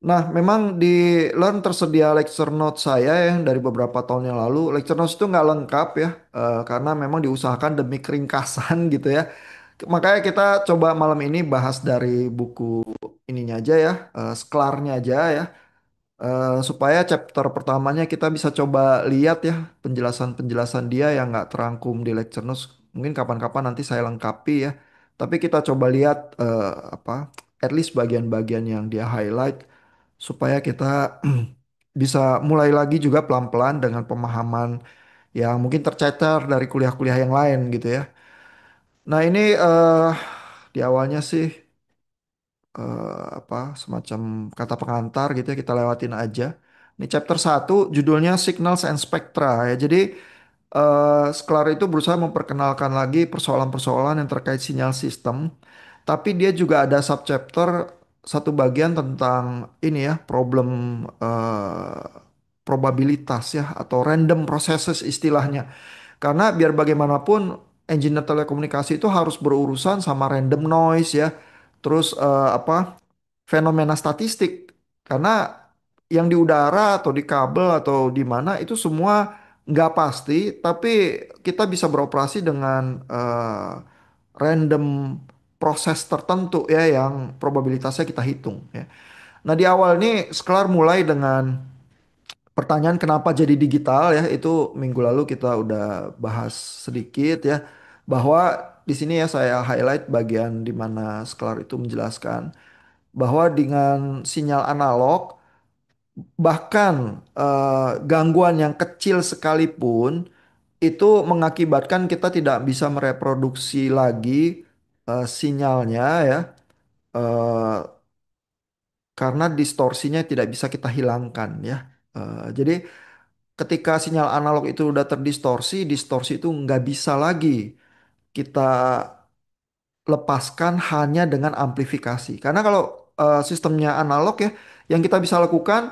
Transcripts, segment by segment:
Nah, memang di Learn tersedia lecture note saya yang dari beberapa tahun yang lalu. Lecture notes itu nggak lengkap ya, karena memang diusahakan demi keringkasan gitu ya. Makanya kita coba malam ini bahas dari buku ininya aja ya, sklarnya aja ya. Supaya chapter pertamanya kita bisa coba lihat ya penjelasan-penjelasan dia yang nggak terangkum di lecture notes. Mungkin kapan-kapan nanti saya lengkapi ya. Tapi kita coba lihat apa, at least bagian-bagian yang dia highlight supaya kita bisa mulai lagi juga pelan-pelan dengan pemahaman yang mungkin tercecer dari kuliah-kuliah yang lain gitu ya. Nah ini di awalnya sih apa semacam kata pengantar gitu ya kita lewatin aja. Ini chapter satu judulnya Signals and Spectra ya. Jadi Sklar itu berusaha memperkenalkan lagi persoalan-persoalan yang terkait sinyal sistem, tapi dia juga ada subchapter satu bagian tentang ini ya problem probabilitas ya atau random processes istilahnya. Karena biar bagaimanapun engineer telekomunikasi itu harus berurusan sama random noise ya. Terus apa fenomena statistik. Karena yang di udara atau di kabel atau di mana itu semua nggak pasti, tapi kita bisa beroperasi dengan random proses tertentu ya yang probabilitasnya kita hitung ya. Nah di awal ini Sklar mulai dengan pertanyaan kenapa jadi digital ya itu minggu lalu kita udah bahas sedikit ya bahwa di sini ya saya highlight bagian di mana Sklar itu menjelaskan bahwa dengan sinyal analog bahkan gangguan yang kecil sekalipun itu mengakibatkan kita tidak bisa mereproduksi lagi sinyalnya ya eh, karena distorsinya tidak bisa kita hilangkan ya. Jadi ketika sinyal analog itu udah terdistorsi, distorsi itu nggak bisa lagi kita lepaskan hanya dengan amplifikasi. Karena kalau sistemnya analog ya, yang kita bisa lakukan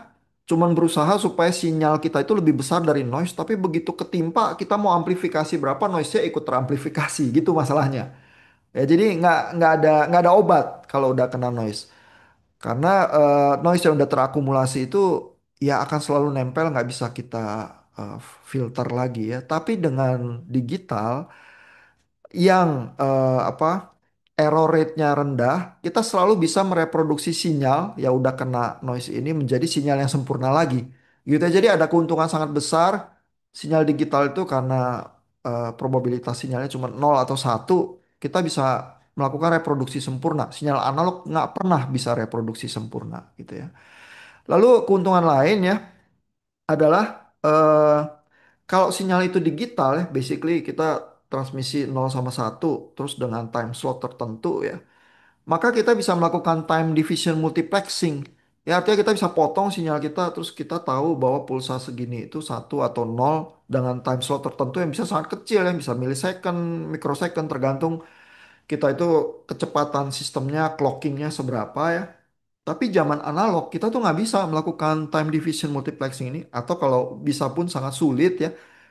cuman berusaha supaya sinyal kita itu lebih besar dari noise, tapi begitu ketimpa kita mau amplifikasi berapa noise-nya ikut teramplifikasi gitu masalahnya. Ya jadi nggak ada obat kalau udah kena noise. Karena noise yang udah terakumulasi itu ya akan selalu nempel nggak bisa kita eh, filter lagi ya. Tapi dengan digital yang apa error rate-nya rendah, kita selalu bisa mereproduksi sinyal yang udah kena noise ini menjadi sinyal yang sempurna lagi. Gitu ya. Jadi ada keuntungan sangat besar sinyal digital itu karena probabilitas sinyalnya cuma nol atau satu, kita bisa melakukan reproduksi sempurna. Sinyal analog nggak pernah bisa reproduksi sempurna gitu ya. Lalu keuntungan lain ya adalah kalau sinyal itu digital ya, basically kita transmisi nol sama satu terus dengan time slot tertentu ya, maka kita bisa melakukan time division multiplexing. Ya artinya kita bisa potong sinyal kita terus kita tahu bahwa pulsa segini itu satu atau nol dengan time slot tertentu yang bisa sangat kecil ya, bisa millisecond, microsecond tergantung kita itu kecepatan sistemnya, clockingnya seberapa ya. Tapi zaman analog kita tuh nggak bisa melakukan time division multiplexing ini atau kalau bisa pun sangat sulit ya.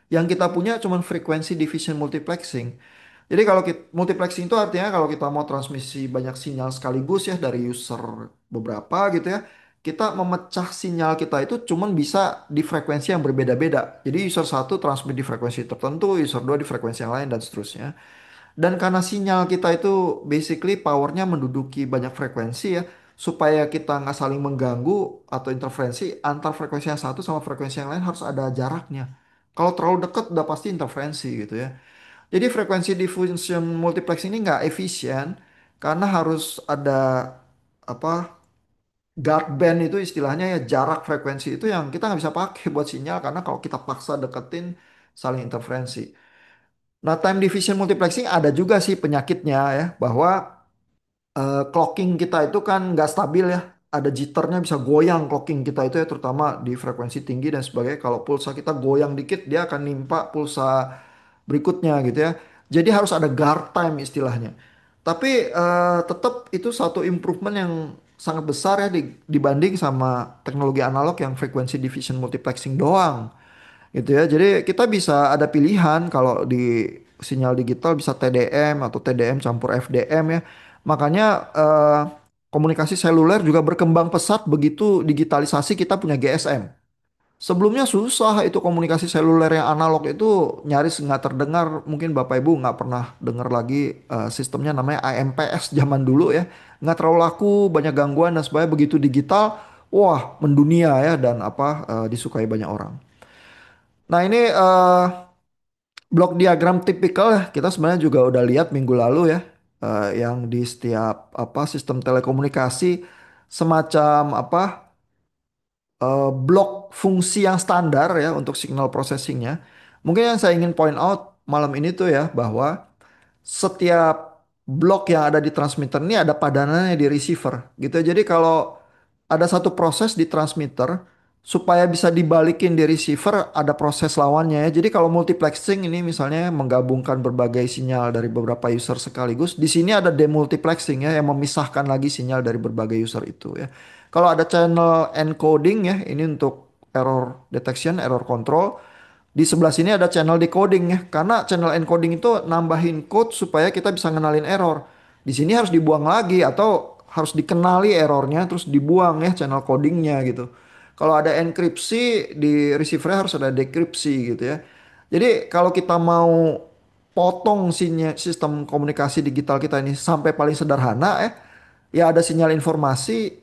Yang kita punya cuma frekuensi division multiplexing. Jadi kalau kita, multiplexing itu artinya kalau kita mau transmisi banyak sinyal sekaligus ya dari user beberapa gitu ya, kita memecah sinyal kita itu cuman bisa di frekuensi yang berbeda-beda. Jadi user satu transmit di frekuensi tertentu, user dua di frekuensi yang lain dan seterusnya. Dan karena sinyal kita itu basically powernya menduduki banyak frekuensi ya, supaya kita nggak saling mengganggu atau interferensi antar frekuensi yang satu sama frekuensi yang lain harus ada jaraknya. Kalau terlalu dekat udah pasti interferensi gitu ya. Jadi frekuensi diffusion multiplex ini nggak efisien karena harus ada apa guard band itu istilahnya ya jarak frekuensi itu yang kita nggak bisa pakai buat sinyal karena kalau kita paksa deketin saling interferensi. Nah, time division multiplexing ada juga sih penyakitnya ya, bahwa clocking kita itu kan nggak stabil ya. Ada jitternya bisa goyang clocking kita itu ya, terutama di frekuensi tinggi dan sebagainya. Kalau pulsa kita goyang dikit, dia akan nimpa pulsa berikutnya gitu ya. Jadi harus ada guard time istilahnya. Tapi tetap itu satu improvement yang sangat besar ya dibanding sama teknologi analog yang frekuensi division multiplexing doang gitu ya. Jadi kita bisa ada pilihan kalau di sinyal digital bisa TDM atau TDM campur FDM ya. Makanya Komunikasi seluler juga berkembang pesat begitu digitalisasi kita punya GSM. Sebelumnya susah itu komunikasi seluler yang analog itu nyaris nggak terdengar. Mungkin Bapak Ibu nggak pernah dengar lagi sistemnya namanya AMPS zaman dulu ya. Nggak terlalu laku, banyak gangguan dan sebagainya. Begitu digital, wah mendunia ya dan disukai banyak orang. Nah ini blok diagram tipikal ya kita sebenarnya juga udah lihat minggu lalu ya. Yang di setiap sistem telekomunikasi semacam blok fungsi yang standar ya untuk signal processingnya. Mungkin yang saya ingin point out malam ini tuh ya bahwa setiap blok yang ada di transmitter ini ada padanannya di receiver gitu. Jadi kalau ada satu proses di transmitter supaya bisa dibalikin di receiver ada proses lawannya ya. Jadi kalau multiplexing ini misalnya menggabungkan berbagai sinyal dari beberapa user sekaligus, di sini ada demultiplexing ya yang memisahkan lagi sinyal dari berbagai user itu ya. Kalau ada channel encoding ya, ini untuk error detection, error control. Di sebelah sini ada channel decoding ya, karena channel encoding itu nambahin code supaya kita bisa ngenalin error. Di sini harus dibuang lagi atau harus dikenali errornya terus dibuang ya channel codingnya gitu. Kalau ada enkripsi di receiver harus ada dekripsi gitu ya. Jadi kalau kita mau potong sistem komunikasi digital kita ini sampai paling sederhana ya ada sinyal informasi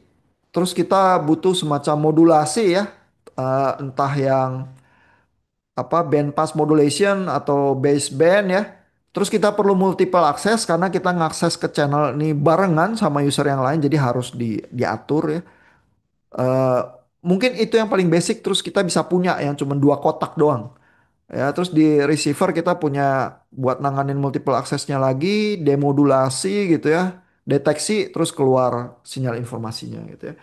terus kita butuh semacam modulasi ya. Entah yang band pass modulation atau baseband ya. Terus kita perlu multiple access karena kita ngakses ke channel ini barengan sama user yang lain jadi harus diatur ya. Eh, Mungkin itu yang paling basic terus kita bisa punya yang cuma dua kotak doang. Ya, terus di receiver kita punya buat nanganin multiple accessnya lagi, demodulasi gitu ya, deteksi terus keluar sinyal informasinya gitu ya.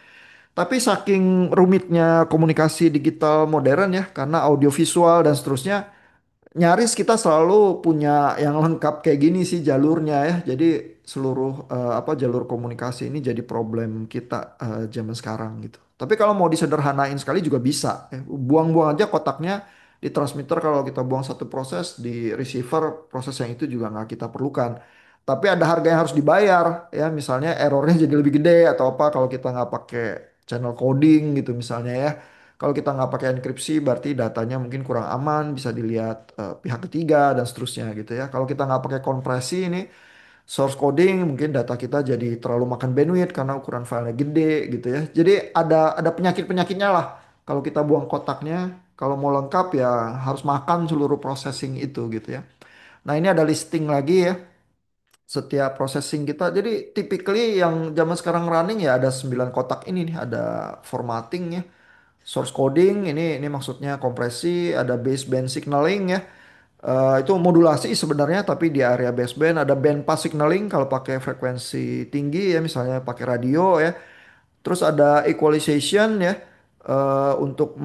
Tapi saking rumitnya komunikasi digital modern ya, karena audiovisual dan seterusnya, nyaris kita selalu punya yang lengkap kayak gini sih jalurnya ya. Jadi seluruh jalur komunikasi ini jadi problem kita zaman sekarang gitu. Tapi kalau mau disederhanain sekali juga bisa. Buang-buang aja kotaknya di transmitter kalau kita buang satu proses di receiver proses yang itu juga nggak kita perlukan. Tapi ada harga yang harus dibayar ya. Misalnya errornya jadi lebih gede atau apa kalau kita nggak pakai channel coding gitu misalnya ya. Kalau kita nggak pakai enkripsi, berarti datanya mungkin kurang aman, bisa dilihat pihak ketiga dan seterusnya gitu ya. Kalau kita nggak pakai kompresi ini, source coding, mungkin data kita jadi terlalu makan bandwidth karena ukuran filenya gede gitu ya. Jadi ada penyakit-penyakitnya lah. Kalau kita buang kotaknya, kalau mau lengkap ya harus makan seluruh processing itu gitu ya. Nah ini ada listing lagi ya. Setiap processing kita, jadi typically yang zaman sekarang running ya ada 9 kotak ini nih, ada formatting ya, source coding ini maksudnya kompresi, ada baseband signaling ya. Itu modulasi sebenarnya tapi di area baseband ada band pass signaling kalau pakai frekuensi tinggi ya misalnya pakai radio ya. Terus ada equalization ya untuk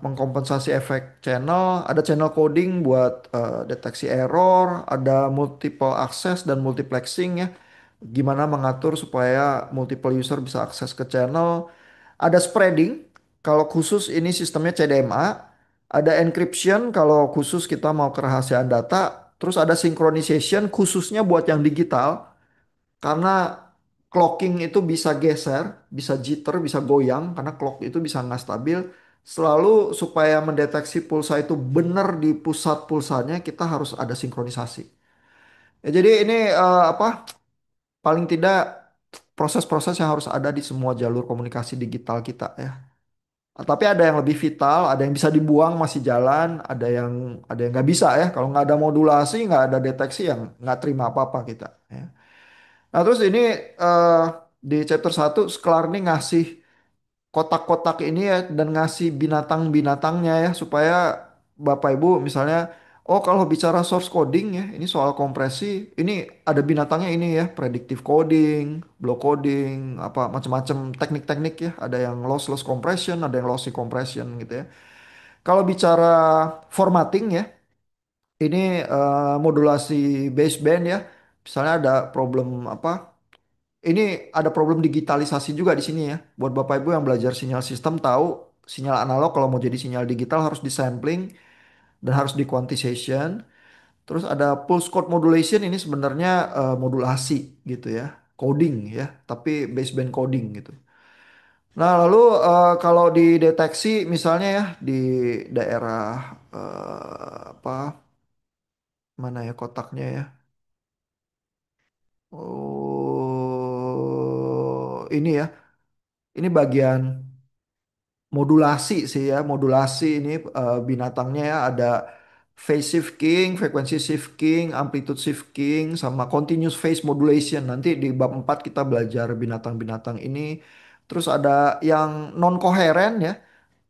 mengkompensasi efek channel, ada channel coding buat deteksi error, ada multiple access dan multiplexing ya. Gimana mengatur supaya multiple user bisa akses ke channel. Ada spreading kalau khusus ini sistemnya CDMA, ada encryption kalau khusus kita mau kerahasiaan data, terus ada synchronization khususnya buat yang digital karena clocking itu bisa geser, bisa jitter, bisa goyang karena clock itu bisa nggak stabil. Selalu supaya mendeteksi pulsa itu benar di pusat pulsanya kita harus ada sinkronisasi. Ya, jadi ini paling tidak proses-proses yang harus ada di semua jalur komunikasi digital kita ya. Tapi ada yang lebih vital, ada yang bisa dibuang masih jalan, ada yang nggak bisa ya. Kalau nggak ada modulasi, nggak ada deteksi yang nggak terima apa-apa kita. Ya. Nah terus ini eh, di chapter 1 Sklar ini ngasih kotak-kotak ini ya dan ngasih binatang-binatangnya ya supaya Bapak Ibu misalnya oh kalau bicara source coding ya ini soal kompresi ini ada binatangnya ini ya predictive coding, block coding, apa macam-macam teknik-teknik ya ada yang lossless compression, ada yang lossy compression gitu ya. Kalau bicara formatting ya ini modulasi baseband ya misalnya ada problem ini ada problem digitalisasi juga di sini ya. Buat Bapak Ibu yang belajar sinyal sistem tahu sinyal analog kalau mau jadi sinyal digital harus disampling dan harus di quantization. Terus ada pulse code modulation ini sebenarnya modulasi gitu ya. coding ya, tapi baseband coding gitu. Nah, lalu kalau dideteksi misalnya ya di daerah apa mana ya kotaknya ya? Oh, ini ya. Ini bagian modulasi sih ya, modulasi ini binatangnya ya ada phase shifting, frequency shifting, amplitude shifting, sama continuous phase modulation. Nanti di bab 4 kita belajar binatang-binatang ini. Terus ada yang non koheren ya.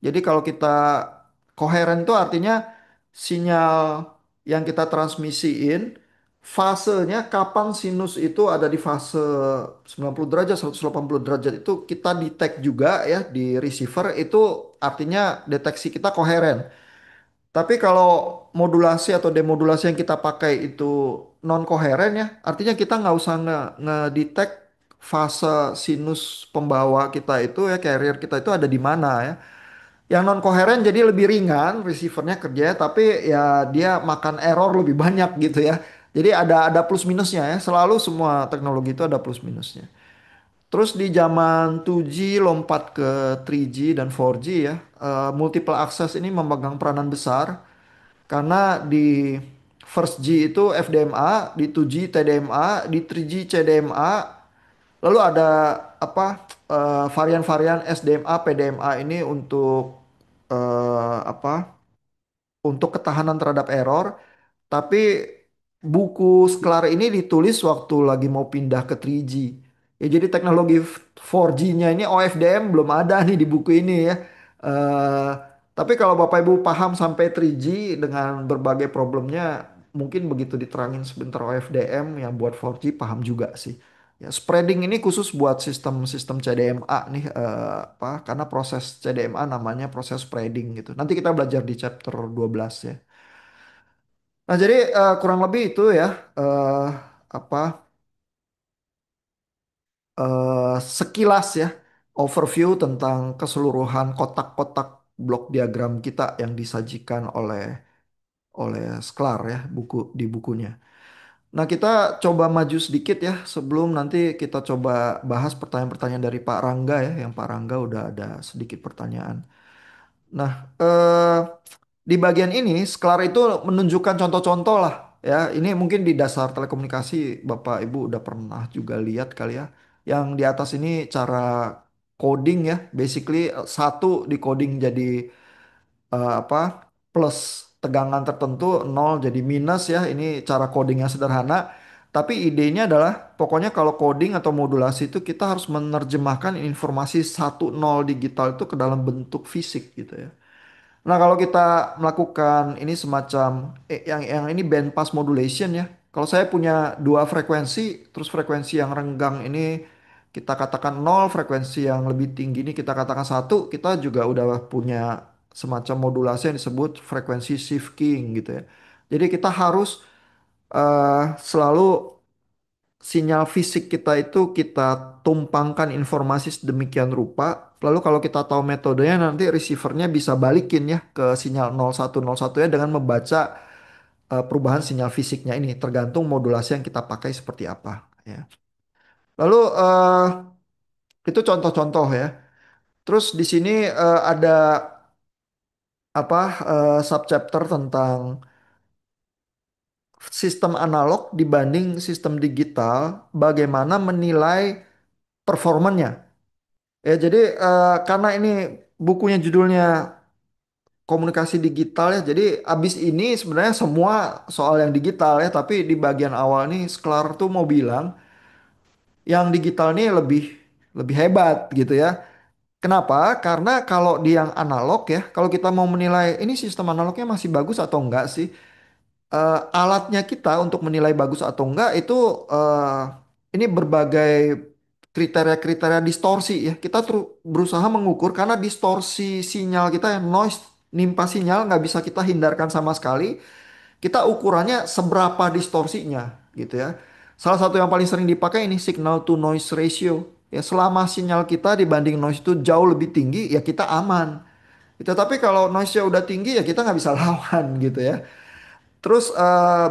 Jadi kalau kita koheren itu artinya sinyal yang kita transmisiin fasenya kapan sinus itu ada di fase 90 derajat, 180 derajat itu kita detect juga ya di receiver itu artinya deteksi kita koheren. Tapi kalau modulasi atau demodulasi yang kita pakai itu non koheren ya, artinya kita nggak usah ngedetect fase sinus pembawa kita itu ya carrier kita itu ada di mana ya. Yang non koheren jadi lebih ringan receivernya kerjanya tapi ya dia makan error lebih banyak gitu ya. Jadi ada plus minusnya ya. Selalu semua teknologi itu ada plus minusnya. Terus di zaman 2G lompat ke 3G dan 4G ya, multiple access ini memegang peranan besar karena di first G itu FDMA, di 2G TDMA, di 3G CDMA, lalu ada apa varian-varian SDMA, PDMA ini untuk apa? Untuk ketahanan terhadap error. Tapi buku Sklar ini ditulis waktu lagi mau pindah ke 3G. Ya jadi teknologi 4G-nya ini OFDM belum ada nih di buku ini ya. Eh, tapi kalau Bapak Ibu paham sampai 3G dengan berbagai problemnya, mungkin begitu diterangin sebentar OFDM yang buat 4G paham juga sih. Ya, spreading ini khusus buat sistem-sistem CDMA nih apa? Karena proses CDMA namanya proses spreading gitu. Nanti kita belajar di chapter 12 ya. Nah, jadi kurang lebih itu ya eh, apa sekilas ya overview tentang keseluruhan kotak-kotak blok diagram kita yang disajikan oleh Sklar ya di bukunya. Nah, kita coba maju sedikit ya sebelum nanti kita coba bahas pertanyaan-pertanyaan dari Pak Rangga ya, yang Pak Rangga udah ada sedikit pertanyaan. Nah, di bagian ini Sklar itu menunjukkan contoh-contoh lah ya. Ini mungkin di dasar telekomunikasi Bapak Ibu udah pernah juga lihat kali ya. Yang di atas ini cara coding ya. Basically satu di coding jadi apa plus tegangan tertentu nol jadi minus ya. Ini cara coding yang sederhana. Tapi idenya adalah pokoknya kalau coding atau modulasi itu kita harus menerjemahkan informasi satu nol digital itu ke dalam bentuk fisik gitu ya. Nah, kalau kita melakukan ini semacam yang ini band pass modulation ya. Kalau saya punya dua frekuensi, terus frekuensi yang renggang ini kita katakan nol, frekuensi yang lebih tinggi ini kita katakan satu, kita juga udah punya semacam modulasi yang disebut frekuensi shifting gitu ya. Jadi kita harus selalu sinyal fisik kita itu kita tumpangkan informasi sedemikian rupa. Lalu kalau kita tahu metodenya nanti receivernya bisa balikin ya ke sinyal 0101 ya dengan membaca perubahan sinyal fisiknya ini tergantung modulasi yang kita pakai seperti apa ya. Lalu itu contoh-contoh ya. Terus di sini ada apa subchapter tentang sistem analog dibanding sistem digital, bagaimana menilai performanya. Ya, jadi karena ini bukunya judulnya komunikasi digital ya, jadi abis ini sebenarnya semua soal yang digital ya, tapi di bagian awal nih Sklar tuh mau bilang yang digital nih lebih lebih hebat gitu ya. Kenapa? Karena kalau di yang analog ya, kalau kita mau menilai ini sistem analognya masih bagus atau enggak sih, alatnya kita untuk menilai bagus atau enggak itu ini berbagai kriteria-kriteria distorsi ya. Kita berusaha mengukur karena distorsi sinyal kita yang noise nimpa sinyal nggak bisa kita hindarkan sama sekali. Kita ukurannya seberapa distorsinya gitu ya. Salah satu yang paling sering dipakai ini signal to noise ratio. Ya selama sinyal kita dibanding noise itu jauh lebih tinggi ya kita aman. Itu tapi kalau noise-nya udah tinggi ya kita nggak bisa lawan gitu ya. Terus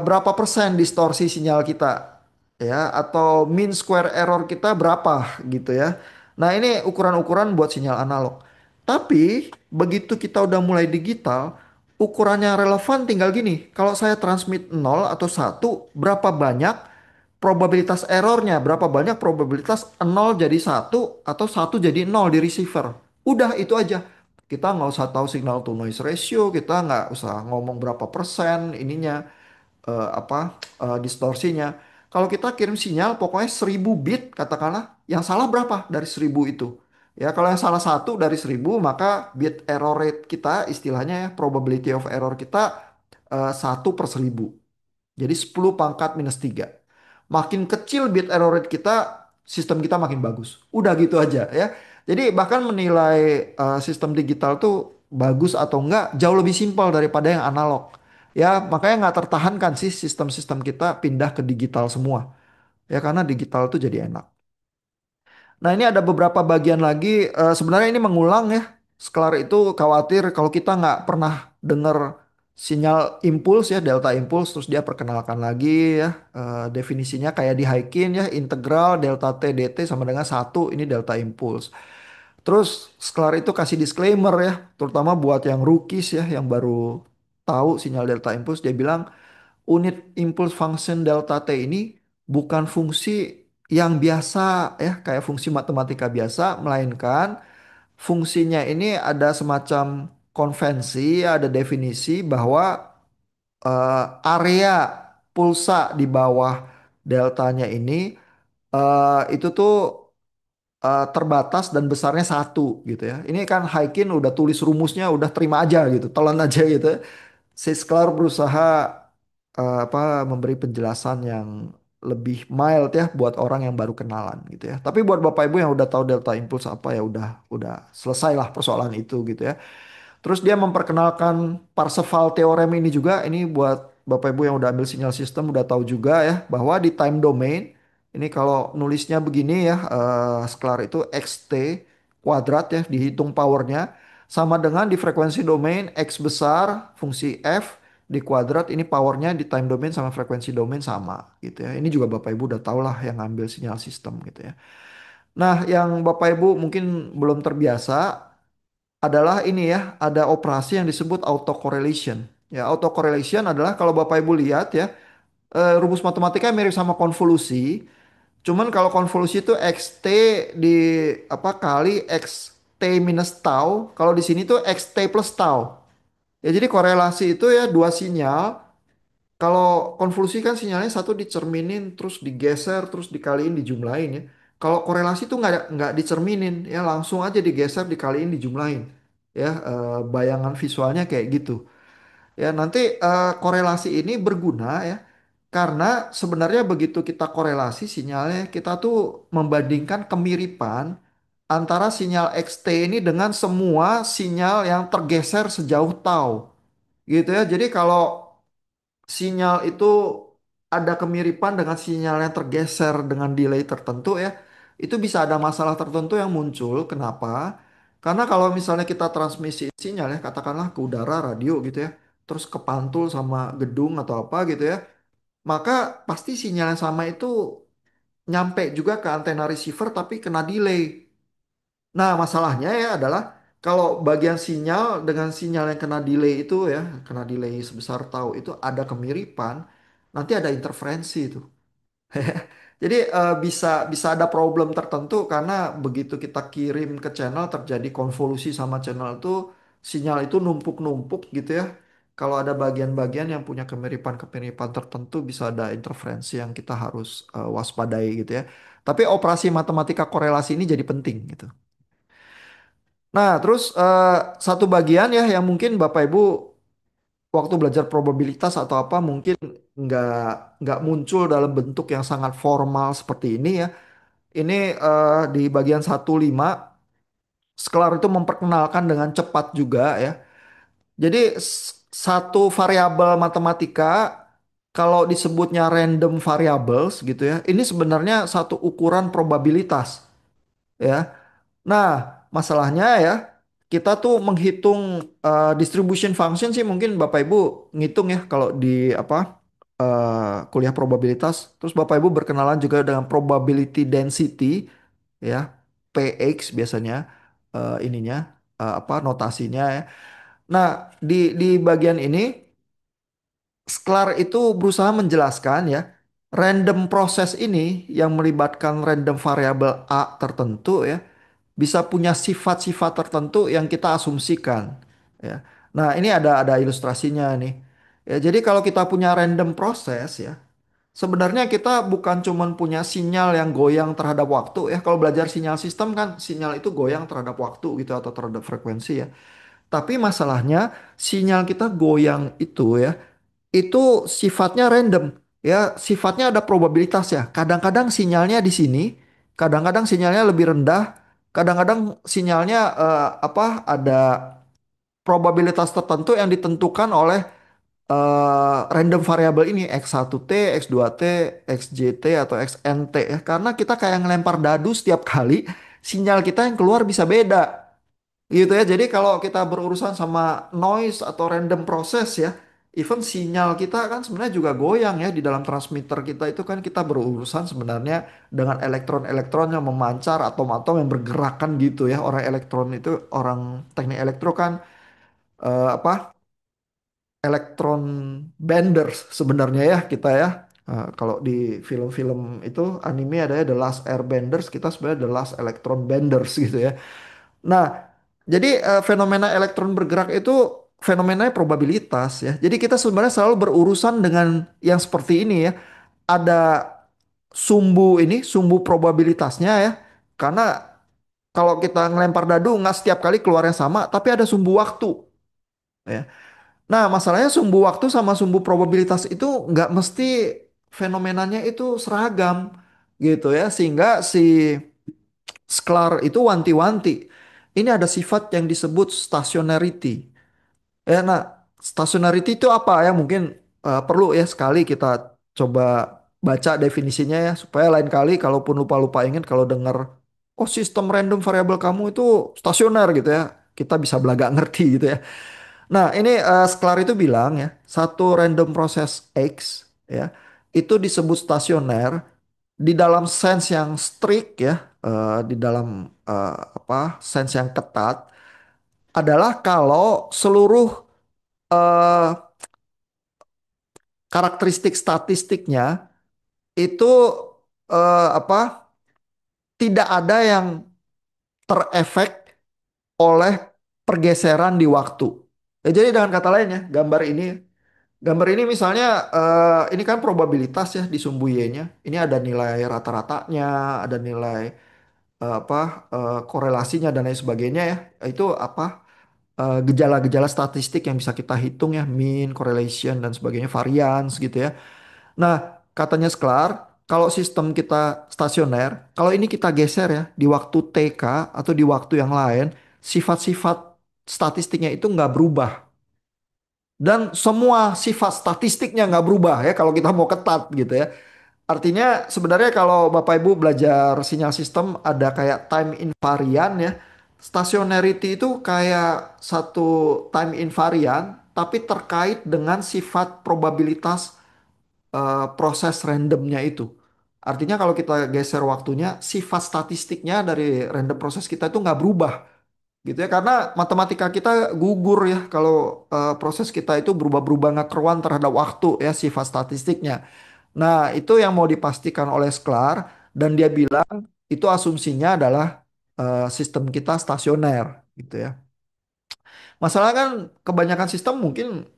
berapa persen distorsi sinyal kita? ya, atau mean square error kita berapa gitu ya. Nah, ini ukuran-ukuran buat sinyal analog. Tapi begitu kita udah mulai digital, ukurannya relevan tinggal gini. Kalau saya transmit nol atau satu, berapa banyak probabilitas errornya, berapa banyak probabilitas nol jadi satu atau satu jadi nol di receiver. Udah itu aja. Kita nggak usah tahu signal to noise ratio, kita nggak usah ngomong berapa persen ininya distorsinya. Kalau kita kirim sinyal pokoknya 1000 bit katakanlah, yang salah berapa dari 1000 itu? Ya kalau yang salah satu dari 1000 maka bit error rate kita istilahnya ya probability of error kita 1/1000. Jadi 10 pangkat minus 3. Makin kecil bit error rate kita, sistem kita makin bagus. Udah gitu aja ya. Jadi bahkan menilai sistem digital tuh bagus atau enggak jauh lebih simpel daripada yang analog. Ya makanya nggak tertahankan sih sistem-sistem kita pindah ke digital semua. Ya karena digital tuh jadi enak. Nah, ini ada beberapa bagian lagi. Sebenarnya ini mengulang ya. Sklar itu khawatir kalau kita nggak pernah dengar sinyal impuls ya, delta impuls, terus dia perkenalkan lagi ya. Definisinya kayak di Haikin ya, integral delta T dt sama dengan satu, ini delta impuls. Terus Sklar itu kasih disclaimer ya, terutama buat yang rookies ya, yang baru tahu sinyal delta impuls, dia bilang unit impulse function delta t ini bukan fungsi yang biasa ya, kayak fungsi matematika biasa, melainkan fungsinya ini ada semacam konvensi, ada definisi bahwa area pulsa di bawah deltanya ini itu tuh terbatas dan besarnya satu gitu ya. Ini kan Haikin udah tulis rumusnya, udah terima aja gitu, telan aja gitu. Sisklar berusaha memberi penjelasan yang lebih mild ya buat orang yang baru kenalan gitu ya. Tapi buat Bapak Ibu yang udah tahu delta impulse apa ya udah selesai lah persoalan itu gitu ya. Terus dia memperkenalkan Parseval teorem ini juga. Ini buat Bapak Ibu yang udah ambil sinyal sistem udah tahu juga ya bahwa di time domain ini kalau nulisnya begini ya, sklar itu xt kuadrat ya dihitung powernya sama dengan di frekuensi domain x besar fungsi f di kuadrat ini powernya di time domain sama frekuensi domain sama gitu ya. Ini juga Bapak Ibu udah tahu lah yang ngambil sinyal sistem gitu ya. Nah, yang Bapak Ibu mungkin belum terbiasa adalah ini ya, ada operasi yang disebut autocorrelation. Ya, autocorrelation adalah kalau Bapak Ibu lihat ya, rumus matematika mirip sama konvolusi. Cuman kalau konvolusi itu xt di kali xt minus tau. Kalau di sini tuh xt plus tau. Ya jadi korelasi itu ya dua sinyal. Kalau konvolusi kan sinyalnya satu dicerminin, terus digeser, terus dikaliin, dijumlahin ya. Kalau korelasi itu nggak dicerminin, ya langsung aja digeser, dikaliin, dijumlahin. Ya, bayangan visualnya kayak gitu. Ya nanti korelasi ini berguna ya, karena sebenarnya begitu kita korelasi sinyalnya, kita tuh membandingkan kemiripan antara sinyal XT ini dengan semua sinyal yang tergeser sejauh tau. Gitu ya. Jadi kalau sinyal itu ada kemiripan dengan sinyal yang tergeser dengan delay tertentu ya, itu bisa ada masalah tertentu yang muncul. Kenapa? Karena kalau misalnya kita transmisi sinyal ya, katakanlah ke udara, radio gitu ya, terus kepantul sama gedung atau apa gitu ya, maka pasti sinyal yang sama itu nyampe juga ke antena receiver tapi kena delay. Nah, masalahnya ya adalah kalau bagian sinyal dengan sinyal yang kena delay itu ya, kena delay sebesar tau itu ada kemiripan, nanti ada interferensi itu. Jadi bisa bisa ada problem tertentu karena begitu kita kirim ke channel terjadi konvolusi sama channel itu sinyal itu numpuk-numpuk gitu ya. Kalau ada bagian-bagian yang punya kemiripan-kemiripan tertentu bisa ada interferensi yang kita harus waspadai gitu ya. Tapi operasi matematika korelasi ini jadi penting gitu. Nah, terus satu bagian ya yang mungkin Bapak Ibu waktu belajar probabilitas atau apa mungkin nggak nggak muncul dalam bentuk yang sangat formal seperti ini ya. Ini di bagian 15 Sklar itu memperkenalkan dengan cepat juga ya. Jadi satu variabel matematika kalau disebutnya random variables gitu ya, ini sebenarnya satu ukuran probabilitas ya. Nah, masalahnya ya, kita tuh menghitung distribution function sih mungkin Bapak Ibu ngitung ya kalau di kuliah probabilitas. Terus Bapak Ibu berkenalan juga dengan probability density, ya, PX biasanya ininya apa notasinya ya. Nah, di bagian ini Sklar itu berusaha menjelaskan ya, random proses ini yang melibatkan random variabel A tertentu ya, bisa punya sifat-sifat tertentu yang kita asumsikan ya. Nah, ini ada ilustrasinya nih. Ya, jadi kalau kita punya random proses ya, sebenarnya kita bukan cuman punya sinyal yang goyang terhadap waktu ya. Kalau belajar sinyal sistem kan sinyal itu goyang terhadap waktu gitu atau terhadap frekuensi ya. Tapi masalahnya sinyal kita goyang itu ya, itu sifatnya random ya, sifatnya ada probabilitas ya. Kadang-kadang sinyalnya di sini, kadang-kadang sinyalnya lebih rendah, kadang-kadang sinyalnya apa ada probabilitas tertentu yang ditentukan oleh random variabel ini X1T, X2T, XJT atau XNT ya. Karena kita kayak ngelempar dadu setiap kali sinyal kita yang keluar bisa beda. Gitu ya. Jadi kalau kita berurusan sama noise atau random proses ya, even sinyal kita kan sebenarnya juga goyang ya di dalam transmitter kita itu kan kita berurusan sebenarnya dengan elektron-elektron yang memancar, atom-atom yang bergerakan gitu ya. Orang elektron itu orang teknik elektro kan apa? Elektron benders sebenarnya ya kita ya. Kalau di film-film itu anime ada ya The Last Airbenders, kita sebenarnya The Last Electron Benders gitu ya. Nah, jadi fenomena elektron bergerak itu fenomenanya probabilitas ya. Jadi kita sebenarnya selalu berurusan dengan yang seperti ini ya. Ada sumbu probabilitasnya ya. Karena kalau kita ngelempar dadu nggak setiap kali keluarnya sama, tapi ada sumbu waktu ya. Nah, masalahnya sumbu waktu sama sumbu probabilitas itu nggak mesti fenomenanya itu seragam gitu ya. Sehingga si Sklar itu wanti-wanti. Ini ada sifat yang disebut stationarity. Ya, nah, stationarity itu apa ya? Mungkin perlu ya sekali kita coba baca definisinya ya, supaya lain kali kalaupun lupa-lupa ingat kalau dengar, oh sistem random variabel kamu itu stasioner gitu ya, kita bisa belaga ngerti gitu ya. Nah, ini Sklar itu bilang ya, satu random proses X ya, itu disebut stasioner di dalam sense yang strict ya, di dalam apa sense yang ketat adalah kalau seluruh eh, karakteristik statistiknya itu apa tidak ada yang terefek oleh pergeseran di waktu. Ya, jadi dengan kata lain ya, gambar ini misalnya ini kan probabilitas ya di sumbu Y-nya. Ini ada nilai rata-ratanya, ada nilai apa korelasinya dan lain sebagainya ya. Itu apa gejala-gejala statistik yang bisa kita hitung ya, mean, correlation dan sebagainya, variance gitu ya. Nah, katanya Sklar, kalau sistem kita stasioner, kalau ini kita geser ya di waktu TK atau di waktu yang lain, sifat-sifat statistiknya itu nggak berubah. Dan semua sifat statistiknya nggak berubah ya kalau kita mau ketat gitu ya. Artinya sebenarnya kalau Bapak Ibu belajar sinyal sistem ada kayak time invariant ya. Stationarity itu kayak satu time invariant tapi terkait dengan sifat probabilitas proses randomnya itu. Artinya kalau kita geser waktunya, sifat statistiknya dari random proses kita itu nggak berubah gitu ya. Karena matematika kita gugur ya kalau proses kita itu berubah-berubah nggak keruan terhadap waktu ya sifat statistiknya. Nah, itu yang mau dipastikan oleh Sklar dan dia bilang itu asumsinya adalah sistem kita stasioner gitu ya. Masalah kan kebanyakan sistem mungkin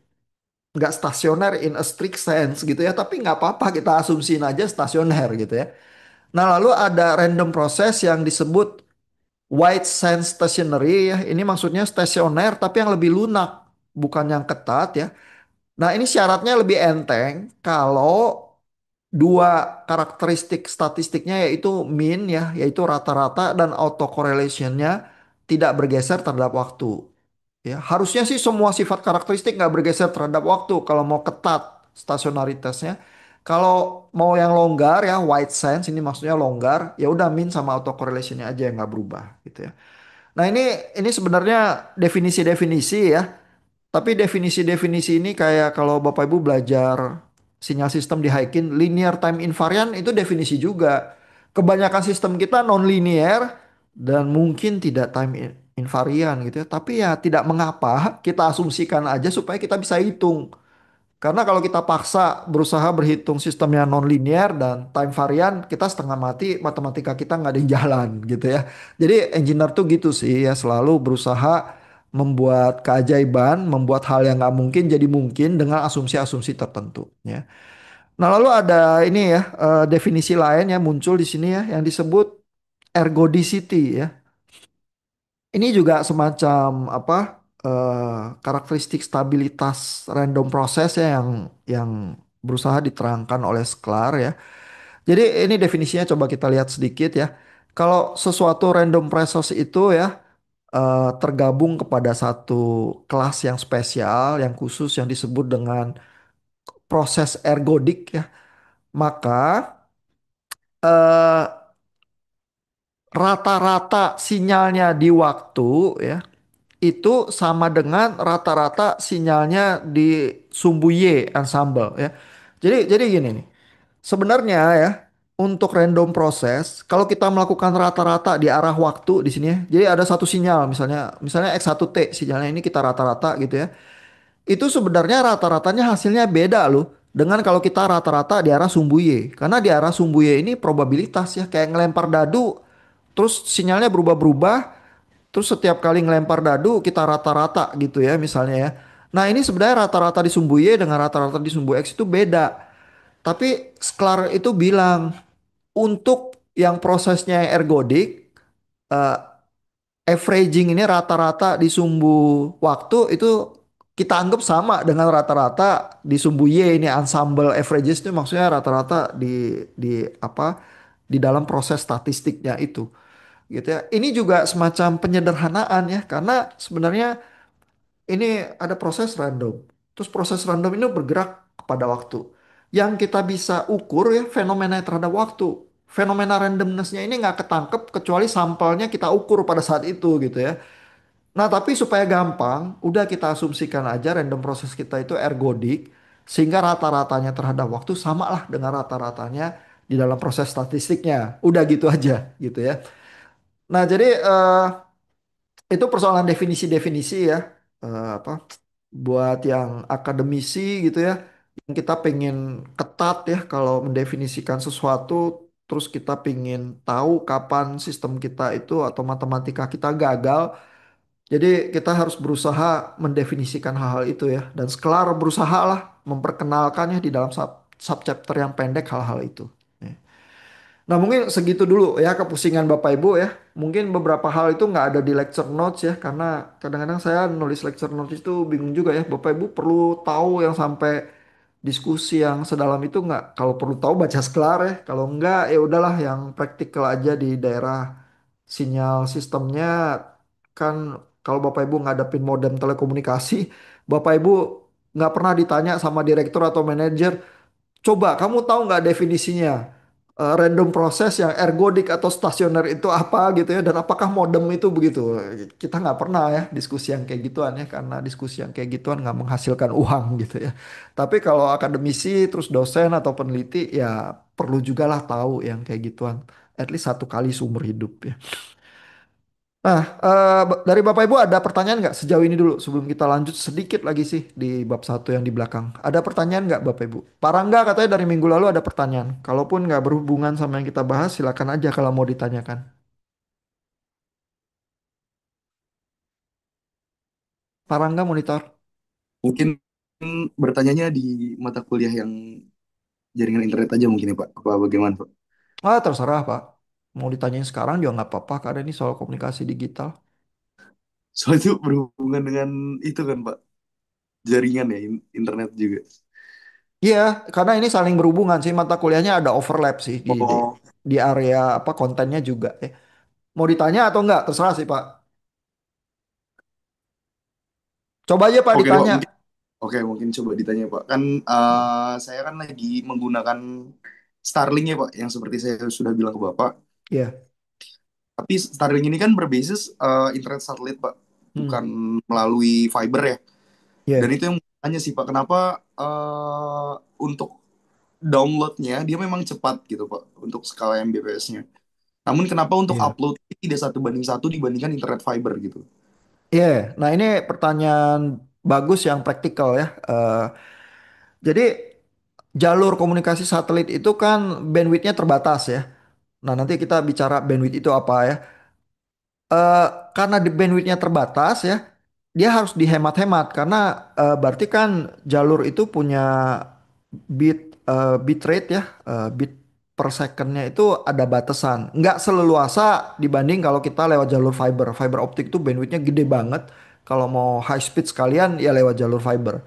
nggak stasioner in a strict sense gitu ya, tapi nggak apa-apa kita asumsiin aja stasioner gitu ya. Nah, lalu ada random process yang disebut white sands stationary ya. Ini maksudnya stasioner tapi yang lebih lunak, bukan yang ketat ya. Nah, ini syaratnya lebih enteng kalau dua karakteristik statistiknya yaitu mean ya, yaitu rata-rata dan autocorrelationnya tidak bergeser terhadap waktu. Ya, harusnya sih semua sifat karakteristik nggak bergeser terhadap waktu kalau mau ketat stasionaritasnya. Kalau mau yang longgar ya, white sands ini maksudnya longgar, ya udah mean sama autocorrelationnya aja yang nggak berubah gitu ya. Nah ini sebenarnya definisi-definisi ya. Tapi definisi-definisi ini kayak kalau Bapak Ibu belajar sinyal sistem dihaikin. Linear time invariant itu definisi juga. Kebanyakan sistem kita non-linear dan mungkin tidak invariant gitu ya. Tapi ya tidak mengapa, kita asumsikan aja supaya kita bisa hitung. Karena kalau kita paksa berusaha berhitung sistemnya non-linear dan time varian, kita setengah mati, matematika kita nggak ada yang jalan gitu ya. Jadi engineer tuh gitu sih ya, selalu berusaha membuat keajaiban, membuat hal yang nggak mungkin jadi mungkin dengan asumsi-asumsi tertentu ya. Nah lalu ada ini ya, definisi lain yang muncul di sini ya, yang disebut ergodicity ya. Ini juga semacam apa, karakteristik stabilitas random process ya yang berusaha diterangkan oleh Sklar ya. Jadi ini definisinya coba kita lihat sedikit ya. Kalau sesuatu random process itu ya tergabung kepada satu kelas yang spesial, yang khusus yang disebut dengan proses ergodik ya, maka eh, rata-rata sinyalnya di waktu ya itu sama dengan rata-rata sinyalnya di sumbu Y ensemble ya. Jadi gini nih. Sebenarnya ya untuk random proses kalau kita melakukan rata-rata di arah waktu di sini ya. Jadi ada satu sinyal misalnya X1T sinyalnya ini kita rata-rata gitu ya. Itu sebenarnya rata-ratanya hasilnya beda loh dengan kalau kita rata-rata di arah sumbu Y. Karena di arah sumbu Y ini probabilitas ya kayak ngelempar dadu terus sinyalnya berubah-berubah. Terus setiap kali ngelempar dadu kita rata-rata gitu ya misalnya ya. Nah ini sebenarnya rata-rata di sumbu Y dengan rata-rata di sumbu X itu beda. Tapi Sklar itu bilang untuk yang prosesnya ergodik, eh, averaging ini rata-rata di sumbu waktu itu kita anggap sama dengan rata-rata di sumbu Y ini ensemble averages itu maksudnya rata-rata di apa di dalam proses statistiknya itu gitu ya. Ini juga semacam penyederhanaan ya karena sebenarnya ini ada proses random. Terus proses random ini bergerak kepada waktu. Yang kita bisa ukur ya fenomena terhadap waktu. Fenomena randomness-nya ini nggak ketangkep kecuali sampelnya kita ukur pada saat itu gitu ya. Nah tapi supaya gampang, udah kita asumsikan aja random proses kita itu ergodik. Sehingga rata-ratanya terhadap waktu samalah dengan rata-ratanya di dalam proses statistiknya. Udah gitu aja gitu ya. Nah jadi itu persoalan definisi-definisi ya. Apa buat yang akademisi gitu ya yang kita pengen ketat ya kalau mendefinisikan sesuatu terus kita pengen tahu kapan sistem kita itu atau matematika kita gagal jadi kita harus berusaha mendefinisikan hal-hal itu ya dan Sklar berusaha lah memperkenalkannya di dalam subchapter yang pendek hal-hal itu. Ya. Nah mungkin segitu dulu ya kepusingan Bapak Ibu ya. Mungkin beberapa hal itu nggak ada di lecture notes ya. Karena kadang-kadang saya nulis lecture notes itu bingung juga ya. Bapak Ibu perlu tahu yang sampai diskusi yang sedalam itu nggak. Kalau perlu tahu baca Sklar ya. Kalau nggak ya udahlah yang praktikal aja di daerah sinyal sistemnya. Kan kalau Bapak Ibu ngadepin modem telekomunikasi. Bapak Ibu nggak pernah ditanya sama direktur atau manajer. Coba kamu tahu nggak definisinya? Random proses yang ergodik atau stasioner itu apa gitu ya dan apakah modem itu begitu kita nggak pernah ya diskusi yang kayak gituan ya karena diskusi yang kayak gituan nggak menghasilkan uang gitu ya tapi kalau akademisi terus dosen atau peneliti ya perlu juga lah tahu yang kayak gituan at least satu kali seumur hidup ya. Nah, dari Bapak Ibu ada pertanyaan nggak sejauh ini dulu sebelum kita lanjut sedikit lagi sih di bab satu yang di belakang. Ada pertanyaan nggak Bapak Ibu? Pak Rangga katanya dari minggu lalu ada pertanyaan. Kalaupun nggak berhubungan sama yang kita bahas, silakan aja kalau mau ditanyakan. Pak Rangga monitor. Mungkin bertanyanya di mata kuliah yang jaringan internet aja mungkin ya Pak. Apa bagaimana Pak? Ah, terserah Pak. Mau ditanyain sekarang juga nggak apa-apa karena ini soal komunikasi digital. Soalnya itu berhubungan dengan itu kan Pak. Jaringan ya, internet juga. Iya, karena ini saling berhubungan sih mata kuliahnya ada overlap sih Oh, di area apa kontennya juga. Mau ditanya atau enggak? Terserah sih Pak. Coba aja Pak oke Pak. ditanya. Mungkin coba ditanya Pak. Kan saya kan lagi menggunakan Starlink ya Pak, yang seperti saya sudah bilang ke Bapak. Iya. Tapi Starlink ini kan berbasis internet satelit Pak, bukan Hmm. melalui fiber ya. Dan Iya. itu yang tanya sih Pak, kenapa untuk downloadnya dia memang cepat gitu Pak untuk skala Mbps-nya. Namun kenapa untuk Iya. upload tidak 1:1 dibandingkan internet fiber gitu? Iya, nah ini pertanyaan bagus yang praktikal ya. Jadi jalur komunikasi satelit itu kan bandwidthnya terbatas ya. Nah nanti kita bicara bandwidth itu apa ya. Eh, karena di bandwidthnya terbatas ya, dia harus dihemat-hemat karena berarti kan jalur itu punya bit rate ya, bit per secondnya itu ada batasan. Nggak seleluasa dibanding kalau kita lewat jalur fiber. Fiber optik itu bandwidthnya gede banget. Kalau mau high speed sekalian ya lewat jalur fiber.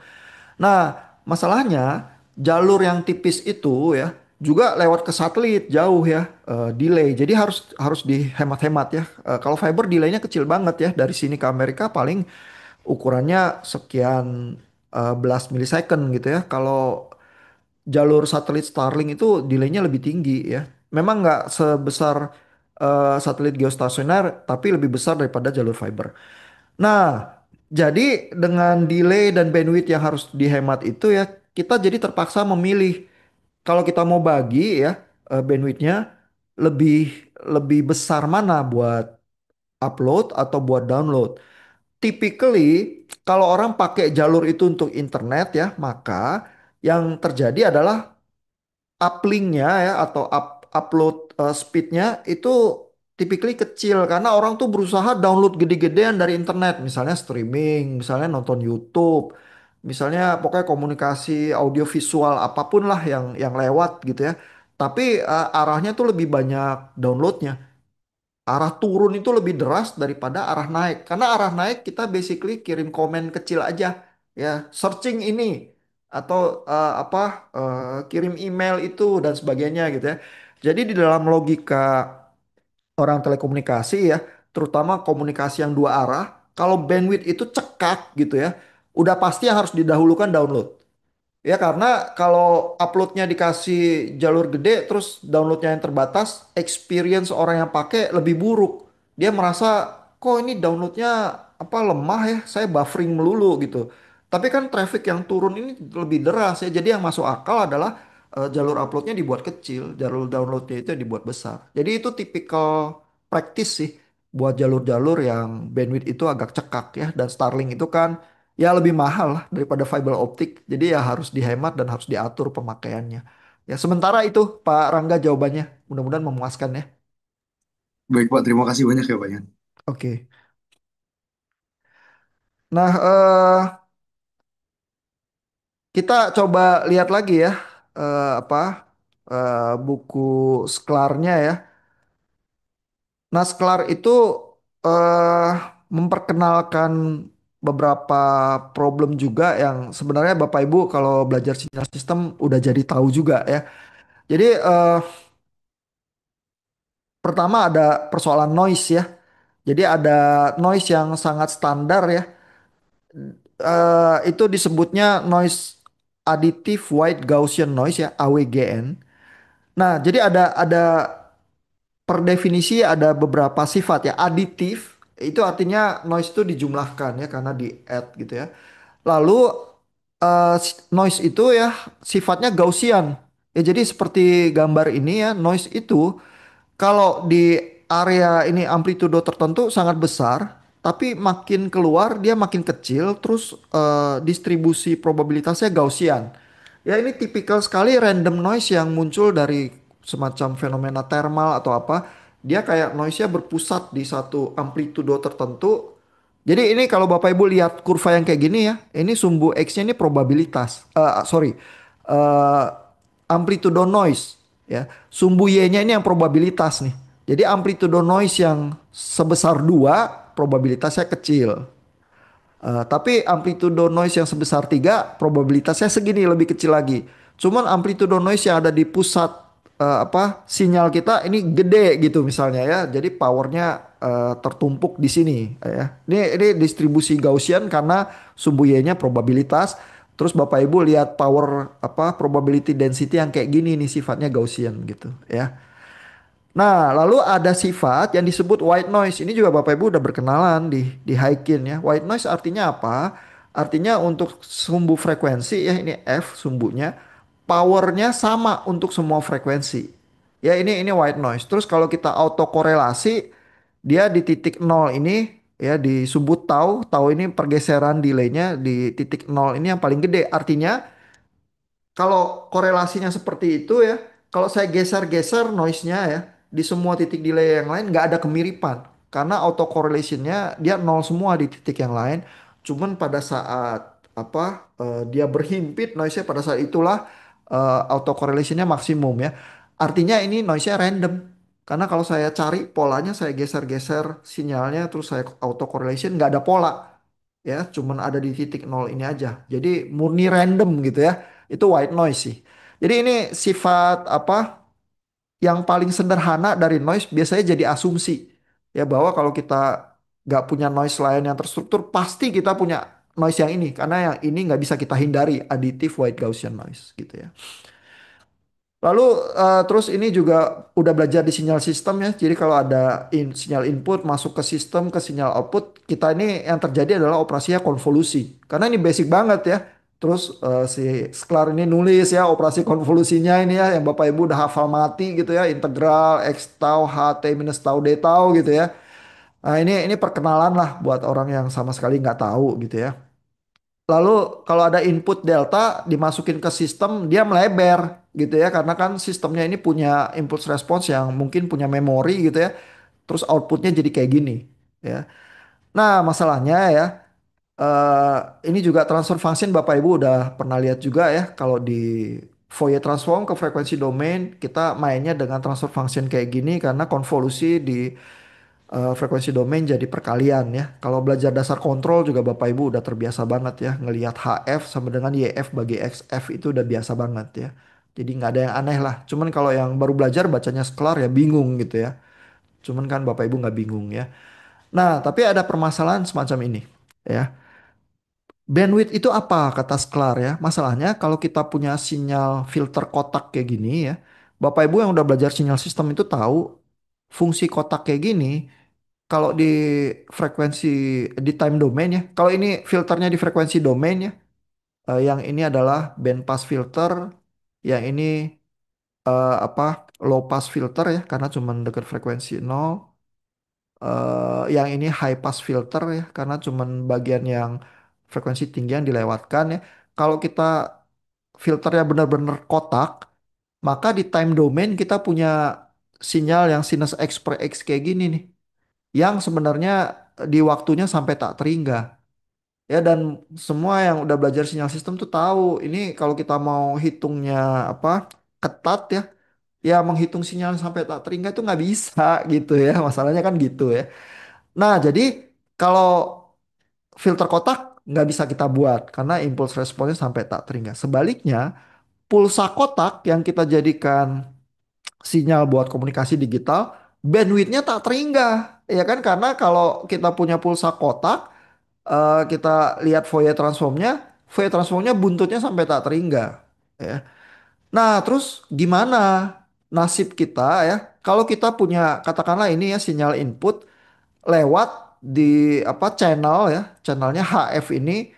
Nah, masalahnya jalur yang tipis itu ya juga lewat ke satelit jauh ya, delay. Jadi harus harus dihemat-hemat ya. Kalau fiber delaynya kecil banget ya. Dari sini ke Amerika paling ukurannya sekian belas milisecond gitu ya. Kalau jalur satelit Starlink itu delaynya lebih tinggi ya. Memang nggak sebesar satelit geostasioner, tapi lebih besar daripada jalur fiber. Nah, jadi dengan delay dan bandwidth yang harus dihemat itu ya, kita jadi terpaksa memilih. Kalau kita mau bagi ya bandwidthnya lebih lebih besar mana buat upload atau buat download. Typically, kalau orang pakai jalur itu untuk internet ya, maka yang terjadi adalah uplinknya ya atau upload speednya itu typically kecil karena orang tuh berusaha download gede-gedean dari internet misalnya streaming misalnya nonton YouTube misalnya pokoknya komunikasi audio visual apapun lah yang lewat gitu ya tapi arahnya tuh lebih banyak downloadnya. Arah turun itu lebih deras daripada arah naik. Karena arah naik kita basically kirim komen kecil aja. Ya, searching ini atau apa kirim email itu dan sebagainya gitu ya. Jadi di dalam logika orang telekomunikasi ya, terutama komunikasi yang dua arah, kalau bandwidth itu cekak gitu ya, udah pasti yang harus didahulukan download. Ya karena kalau uploadnya dikasih jalur gede terus downloadnya yang terbatas, experience orang yang pakai lebih buruk. Dia merasa kok ini downloadnya apa lemah ya, saya buffering melulu gitu. Tapi kan traffic yang turun ini lebih deras ya. Jadi yang masuk akal adalah jalur uploadnya dibuat kecil, jalur downloadnya itu dibuat besar. Jadi itu tipikal practice sih buat jalur-jalur yang bandwidth itu agak cekak ya. Dan Starlink itu kan ya lebih mahal lah daripada fiber optik. Jadi ya harus dihemat dan harus diatur pemakaiannya. Ya sementara itu Pak Rangga jawabannya. Mudah-mudahan memuaskan ya. Baik Pak, terima kasih banyak ya Pak Yan. Oke. Nah, kita coba lihat lagi ya apa buku Sklarnya ya. Nah, Sklar itu eh memperkenalkan beberapa problem juga yang sebenarnya Bapak Ibu kalau belajar sinyal sistem udah jadi tahu juga ya. Jadi pertama ada persoalan noise ya. Jadi ada noise yang sangat standar ya. Itu disebutnya noise additive white Gaussian noise ya AWGN. Nah, jadi ada per definisi ada beberapa sifat ya. Aditif itu artinya noise itu dijumlahkan ya karena di add gitu ya. Lalu noise itu ya sifatnya Gaussian. Ya jadi seperti gambar ini ya, noise itu kalau di area ini amplitudo tertentu sangat besar, tapi makin keluar dia makin kecil, terus distribusi probabilitasnya Gaussian. Ya ini tipikal sekali random noise yang muncul dari semacam fenomena thermal atau apa. Dia kayak noise-nya berpusat di satu amplitudo tertentu. Jadi ini kalau Bapak Ibu lihat kurva yang kayak gini ya, ini sumbu X-nya ini probabilitas. Sorry, eh, amplitudo noise ya. Sumbu Y-nya ini yang probabilitas nih. Jadi amplitudo noise yang sebesar 2 probabilitasnya kecil. Tapi amplitudo noise yang sebesar 3 probabilitasnya segini lebih kecil lagi. Cuman amplitudo noise yang ada di pusat apa sinyal kita ini gede gitu misalnya ya. Jadi powernya tertumpuk di sini ya. Ini distribusi Gaussian karena sumbu Y-nya probabilitas. Terus Bapak Ibu lihat power apa probability density yang kayak gini nih sifatnya Gaussian gitu ya. Nah, lalu ada sifat yang disebut white noise. Ini juga Bapak Ibu udah berkenalan di Haikin ya. White noise artinya apa? Artinya untuk sumbu frekuensi ya ini F sumbunya. powernya sama untuk semua frekuensi. Ya ini white noise. Terus kalau kita autokorelasi, dia di titik nol ini ya disebut tau. Tau ini pergeseran delaynya di titik nol ini yang paling gede. Artinya kalau korelasinya seperti itu ya, kalau saya geser-geser noise-nya ya di semua titik delay yang lain nggak ada kemiripan karena autocorrelation-nya dia nol semua di titik yang lain. Cuman pada saat dia berhimpit noise-nya pada saat itulah autocorrelation-nya maksimum ya. Artinya ini noise-nya random. Karena kalau saya cari polanya saya geser-geser sinyalnya terus saya autocorrelation nggak ada pola ya, cuman ada di titik nol ini aja. Jadi murni random gitu ya. Itu white noise sih. Jadi ini sifat yang paling sederhana dari noise biasanya jadi asumsi. Ya bahwa kalau kita nggak punya noise lain yang terstruktur, pasti kita punya noise yang ini. Karena yang ini nggak bisa kita hindari, additive white Gaussian noise gitu ya. Lalu terus ini juga udah belajar di sinyal sistem ya. Jadi kalau ada sinyal input masuk ke sistem ke sinyal output, kita ini yang terjadi adalah operasinya konvolusi. Karena ini basic banget ya. Terus si Sklar ini nulis ya operasi konvolusinya ini ya yang Bapak Ibu udah hafal mati gitu ya. Integral X tau H T minus tau D tau gitu ya. Nah ini perkenalan lah buat orang yang sama sekali nggak tahu gitu ya. Lalu kalau ada input delta dimasukin ke sistem dia melebar gitu ya karena kan sistemnya ini punya impulse response yang mungkin punya memori gitu ya. Terus outputnya jadi kayak gini ya. Nah masalahnya ya ini juga transfer function Bapak Ibu udah pernah lihat juga ya kalau di Fourier transform ke frekuensi domain kita mainnya dengan transfer function kayak gini karena konvolusi di frekuensi domain jadi perkalian ya. Kalau belajar dasar kontrol juga Bapak Ibu udah terbiasa banget ya ngelihat HF sama dengan YF bagi XF itu udah biasa banget ya. Jadi nggak ada yang aneh lah. Cuman kalau yang baru belajar bacanya sklar ya bingung gitu ya. Cuman kan Bapak Ibu nggak bingung ya. Nah, tapi ada permasalahan semacam ini ya. Bandwidth itu apa kata Sklar ya? Masalahnya kalau kita punya sinyal filter kotak kayak gini ya, Bapak Ibu yang udah belajar sinyal sistem itu tahu fungsi kotak kayak gini kalau di frekuensi di time domain ya. Kalau ini filternya di frekuensi domain ya, yang ini adalah band pass filter, yang ini low pass filter ya karena cuma dekat frekuensi nol. Yang ini high pass filter ya karena cuman bagian yang frekuensi tinggi yang dilewatkan ya. Kalau kita filternya benar-benar kotak, maka di time domain kita punya sinyal yang sinus X per X kayak gini nih. Yang sebenarnya di waktunya sampai tak terhingga. Ya dan semua yang udah belajar sinyal sistem tuh tahu ini kalau kita mau hitungnya apa ketat ya, ya menghitung sinyal sampai tak terhingga itu nggak bisa gitu ya. Masalahnya kan gitu ya. Nah, jadi kalau filter kotak nggak bisa kita buat karena impulse responsnya sampai tak terhingga. Sebaliknya, pulsa kotak yang kita jadikan sinyal buat komunikasi digital, bandwidthnya tak terhingga. Ya kan? Karena kalau kita punya pulsa kotak, kita lihat Fourier transformnya buntutnya sampai tak terhingga. Ya. Nah, terus gimana nasib kita ya? Kalau kita punya katakanlah ini ya sinyal input lewat di channel ya, channelnya HF ini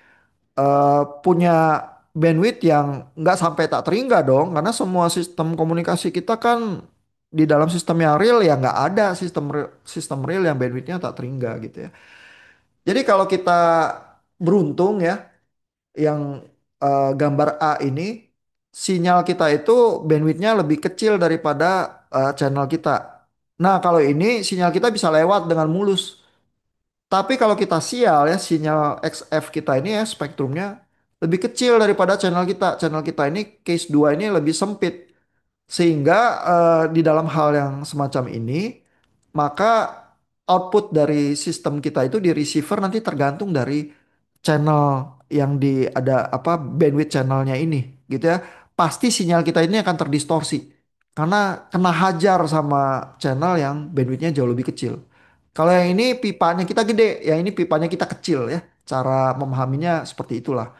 punya bandwidth yang nggak sampai tak terhingga dong, karena semua sistem komunikasi kita kan di dalam sistem yang real ya nggak ada sistem real yang bandwidthnya tak terhingga gitu ya. Jadi kalau kita beruntung ya, yang gambar A ini sinyal kita itu bandwidthnya lebih kecil daripada channel kita. Nah kalau ini sinyal kita bisa lewat dengan mulus. Tapi kalau kita sial ya sinyal XF kita ini ya spektrumnya lebih kecil daripada channel kita. Channel kita ini case 2 ini lebih sempit. Sehingga di dalam hal yang semacam ini maka output dari sistem kita itu di receiver nanti tergantung dari channel yang di ada bandwidth channelnya ini gitu ya. Pasti sinyal kita ini akan terdistorsi karena kena hajar sama channel yang bandwidthnya jauh lebih kecil. Kalau yang ini pipanya kita gede, yang ini pipanya kita kecil ya. Cara memahaminya seperti itulah.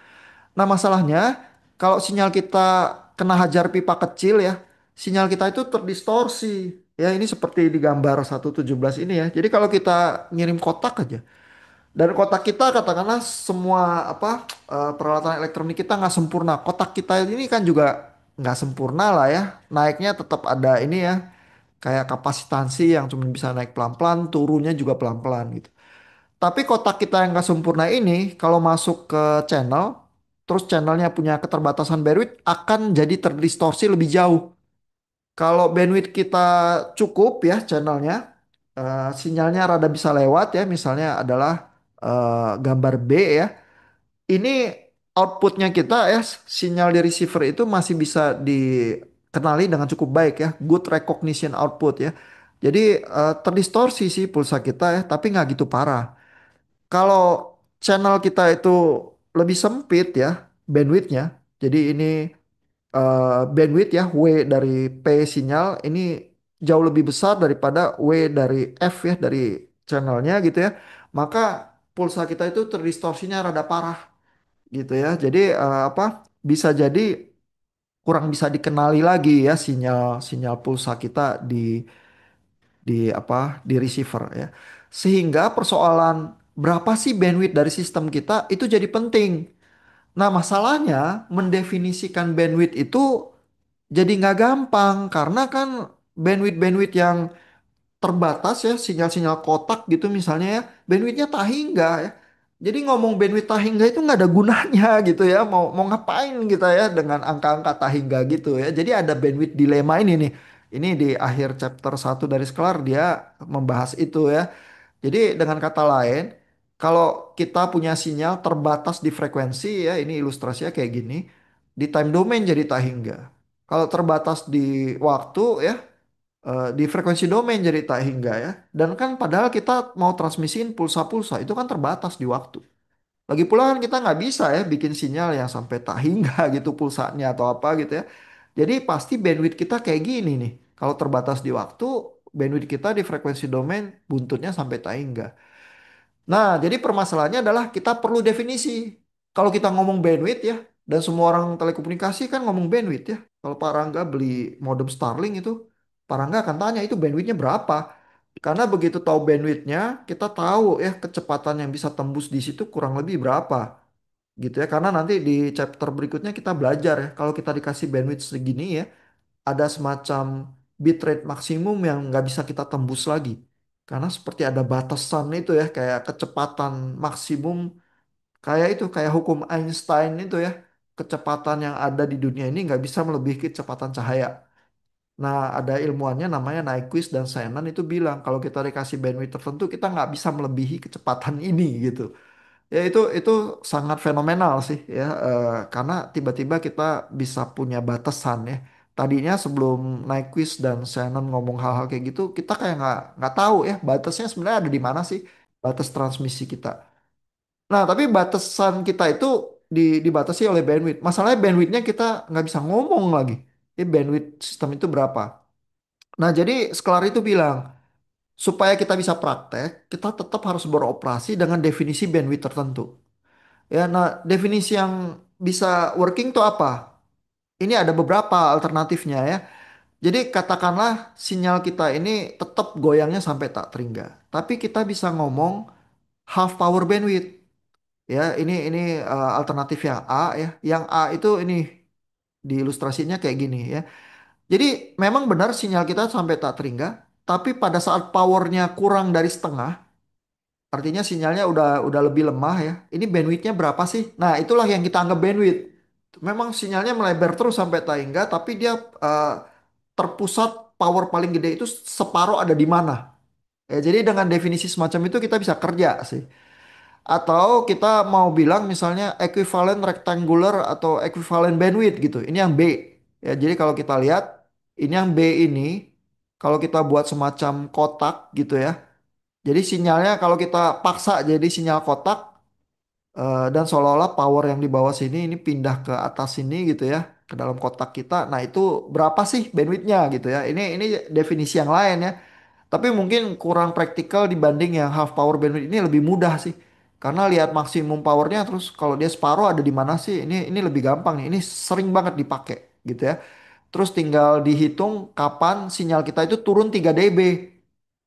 Nah, masalahnya kalau sinyal kita kena hajar pipa kecil ya, sinyal kita itu terdistorsi. Ya, ini seperti di gambar 117 ini ya. Jadi kalau kita ngirim kotak aja, dan kotak kita katakanlah semua peralatan elektronik kita nggak sempurna. Kotak kita ini kan juga nggak sempurna lah ya. Naiknya tetap ada ini ya, kayak kapasitansi yang cuma bisa naik pelan-pelan, turunnya juga pelan-pelan gitu. Tapi kotak kita yang nggak sempurna ini, kalau masuk ke channel, terus channelnya punya keterbatasan bandwidth, akan jadi terdistorsi lebih jauh. Kalau bandwidth kita cukup ya channelnya, sinyalnya rada bisa lewat ya, misalnya adalah gambar B ya. Ini outputnya kita ya, sinyal di receiver itu masih bisa dikenali dengan cukup baik ya, good recognition output ya. Jadi terdistorsi sih pulsa kita ya, tapi nggak gitu parah. Kalau channel kita itu lebih sempit ya bandwidthnya, jadi ini bandwidth ya W dari P sinyal ini jauh lebih besar daripada W dari F ya dari channelnya gitu ya, maka pulsa kita itu terdistorsinya rada parah gitu ya. Jadi apa bisa jadi kurang bisa dikenali lagi ya sinyal sinyal pulsa kita di apa di receiver ya. Sehingga persoalan berapa sih bandwidth dari sistem kita itu jadi penting. Nah, masalahnya mendefinisikan bandwidth itu jadi nggak gampang karena kan bandwidth-bandwidth yang terbatas ya sinyal-sinyal kotak gitu misalnya ya bandwidthnya tahingga ya. Jadi ngomong bandwidth tahingga itu nggak ada gunanya gitu ya. Mau mau ngapain kita ya dengan angka-angka tahingga gitu ya. Jadi ada bandwidth dilema ini nih. Ini di akhir chapter 1 dari Skelar dia membahas itu ya. Jadi dengan kata lain, kalau kita punya sinyal terbatas di frekuensi ya, ini ilustrasinya kayak gini, di time domain jadi tahingga. Kalau terbatas di waktu ya, di frekuensi domain jadi tahingga ya. Dan kan padahal kita mau transmisiin pulsa-pulsa itu kan terbatas di waktu. Lagi pula kan kita nggak bisa ya bikin sinyal yang sampai tak hingga gitu pulsanya atau apa gitu ya. Jadi pasti bandwidth kita kayak gini nih. Kalau terbatas di waktu, bandwidth kita di frekuensi domain buntutnya sampai tak hingga. Nah, jadi permasalahannya adalah kita perlu definisi. Kalau kita ngomong bandwidth ya, dan semua orang telekomunikasi kan ngomong bandwidth ya. Kalau Pak Rangga beli modem Starlink itu, Pak Rangga akan tanya itu bandwidthnya berapa. Karena begitu tahu bandwidthnya, kita tahu ya kecepatan yang bisa tembus di situ kurang lebih berapa. Gitu ya, karena nanti di chapter berikutnya kita belajar ya. Kalau kita dikasih bandwidth segini ya, ada semacam bitrate maksimum yang nggak bisa kita tembus lagi. Karena seperti ada batasan itu ya, kayak kecepatan maksimum, kayak itu, kayak hukum Einstein itu ya. Kecepatan yang ada di dunia ini nggak bisa melebihi kecepatan cahaya. Nah, ada ilmuannya namanya Nyquist dan Shannon itu bilang kalau kita dikasih bandwidth tertentu kita nggak bisa melebihi kecepatan ini gitu. Ya itu sangat fenomenal sih ya karena tiba-tiba kita bisa punya batasan ya. Tadinya sebelum Nyquist dan Shannon ngomong hal-hal kayak gitu kita kayak nggak tahu ya batasnya sebenarnya ada di mana sih batas transmisi kita. Nah tapi batasan kita itu dibatasi oleh bandwidth. Masalahnya bandwidthnya kita nggak bisa ngomong lagi. Ya bandwidth sistem itu berapa? Nah jadi Sklar itu bilang supaya kita bisa praktek kita tetap harus beroperasi dengan definisi bandwidth tertentu. Ya, nah definisi yang bisa working tuh apa? Ini ada beberapa alternatifnya ya. Jadi katakanlah sinyal kita ini tetap goyangnya sampai tak terhingga. Tapi kita bisa ngomong half power bandwidth. Ya, ini alternatif yang A ya. Yang A itu ini di ilustrasinya kayak gini ya. Jadi memang benar sinyal kita sampai tak terhingga, tapi pada saat powernya kurang dari setengah, artinya sinyalnya udah lebih lemah ya. Ini bandwidthnya berapa sih? Nah, itulah yang kita anggap bandwidth. Memang sinyalnya melebar terus sampai Taingga, tapi dia terpusat power paling gede itu separuh ada di mana. Ya, jadi dengan definisi semacam itu kita bisa kerja sih. Atau kita mau bilang misalnya equivalent rectangular atau equivalent bandwidth gitu. Ini yang B. Ya, jadi kalau kita lihat ini yang B ini kalau kita buat semacam kotak gitu ya. Jadi sinyalnya kalau kita paksa jadi sinyal kotak dan seolah-olah power yang di bawah sini ini pindah ke atas sini gitu ya, ke dalam kotak kita. Nah, itu berapa sih bandwidthnya gitu ya. Ini definisi yang lain ya. Tapi mungkin kurang praktikal dibanding yang half power bandwidth ini lebih mudah sih. Karena lihat maksimum powernya terus kalau dia separuh ada di mana sih? Ini lebih gampang nih. Ini sering banget dipakai gitu ya. Terus tinggal dihitung kapan sinyal kita itu turun 3 dB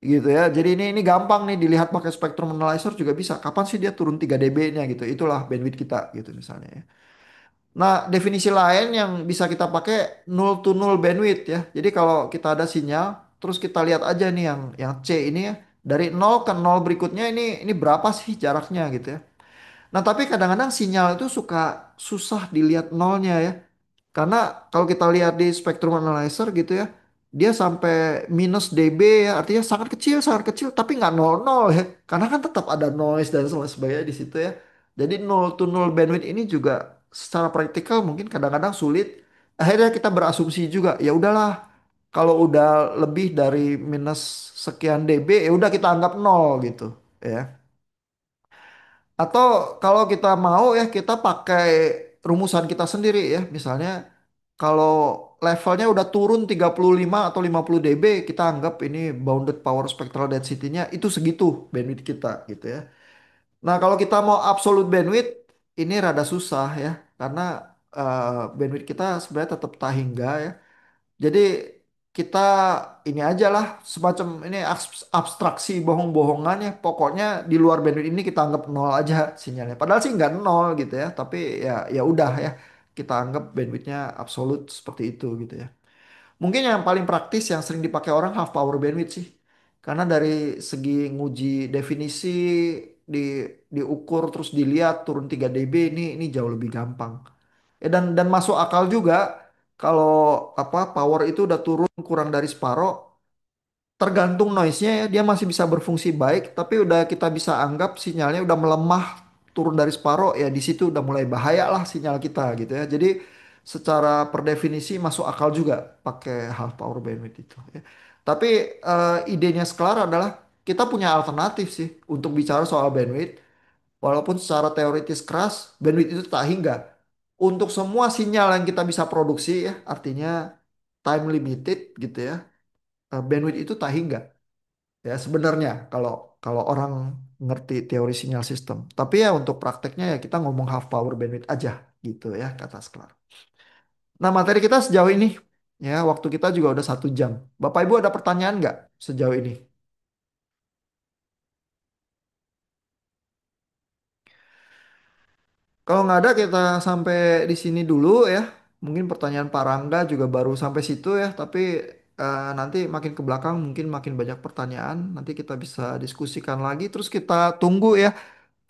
gitu ya. Jadi ini gampang nih dilihat pakai spectrum analyzer juga bisa. Kapan sih dia turun 3 dB-nya gitu. Itulah bandwidth kita gitu misalnya ya. Nah, definisi lain yang bisa kita pakai null to null bandwidth ya. Jadi kalau kita ada sinyal, terus kita lihat aja nih yang C ini ya, dari nol ke nol berikutnya ini berapa sih jaraknya gitu ya. Nah, tapi kadang-kadang sinyal itu suka susah dilihat nolnya ya. Karena kalau kita lihat di spectrum analyzer gitu ya, dia sampai minus dB ya, artinya sangat kecil, tapi nggak nol nol ya. Karena kan tetap ada noise dan sebagainya di situ ya. Jadi null to null bandwidth ini juga secara praktikal mungkin kadang-kadang sulit. Akhirnya kita berasumsi juga, ya udahlah, kalau udah lebih dari minus sekian dB, ya udah kita anggap nol gitu ya. Atau kalau kita mau ya kita pakai rumusan kita sendiri ya. Misalnya kalau levelnya udah turun 35 atau 50 dB, kita anggap ini bounded power spectral density-nya itu segitu bandwidth kita gitu ya. Nah, kalau kita mau absolute bandwidth ini rada susah ya karena bandwidth kita sebenarnya tetap tahingga ya. Jadi kita ini aja lah semacam ini abstraksi bohong-bohongan ya. Pokoknya di luar bandwidth ini kita anggap nol aja sinyalnya. Padahal sih nggak nol gitu ya. Tapi ya ya udah ya kita anggap bandwidthnya absolut seperti itu gitu ya. Mungkin yang paling praktis yang sering dipakai orang half power bandwidth sih. Karena dari segi nguji definisi di diukur terus dilihat turun 3 dB ini jauh lebih gampang. Dan masuk akal juga kalau apa power itu udah turun kurang dari separoh, tergantung noise-nya ya, dia masih bisa berfungsi baik, tapi udah kita bisa anggap sinyalnya udah melemah turun dari separoh, ya di situ udah mulai bahaya lah sinyal kita gitu ya. Jadi secara per definisi masuk akal juga pakai half power bandwidth itu ya. Tapi idenya Sklar adalah kita punya alternatif sih untuk bicara soal bandwidth. Walaupun secara teoritis keras, bandwidth itu tak hingga. Untuk semua sinyal yang kita bisa produksi ya, artinya time limited gitu ya, bandwidth itu tak hingga. Ya sebenarnya kalau kalau orang ngerti teori sinyal sistem. Tapi ya untuk prakteknya ya kita ngomong half power bandwidth aja gitu ya kata Sklar. Nah materi kita sejauh ini ya waktu kita juga udah 1 jam. Bapak Ibu ada pertanyaan nggak sejauh ini? Kalau nggak ada kita sampai di sini dulu ya. Mungkin pertanyaan Pak Rangga juga baru sampai situ ya. Tapi nanti makin ke belakang mungkin makin banyak pertanyaan. Nanti kita bisa diskusikan lagi. Terus kita tunggu ya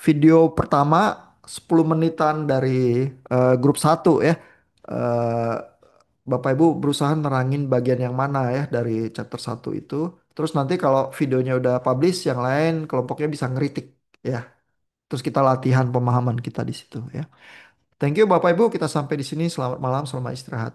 video pertama 10 menitan dari grup 1 ya. Eh, Bapak Ibu berusaha nerangin bagian yang mana ya dari chapter 1 itu. Terus nanti kalau videonya udah publish yang lain kelompoknya bisa ngeritik ya. Terus kita latihan pemahaman kita di situ ya. Thank you Bapak Ibu, kita sampai di sini. Selamat malam, selamat istirahat.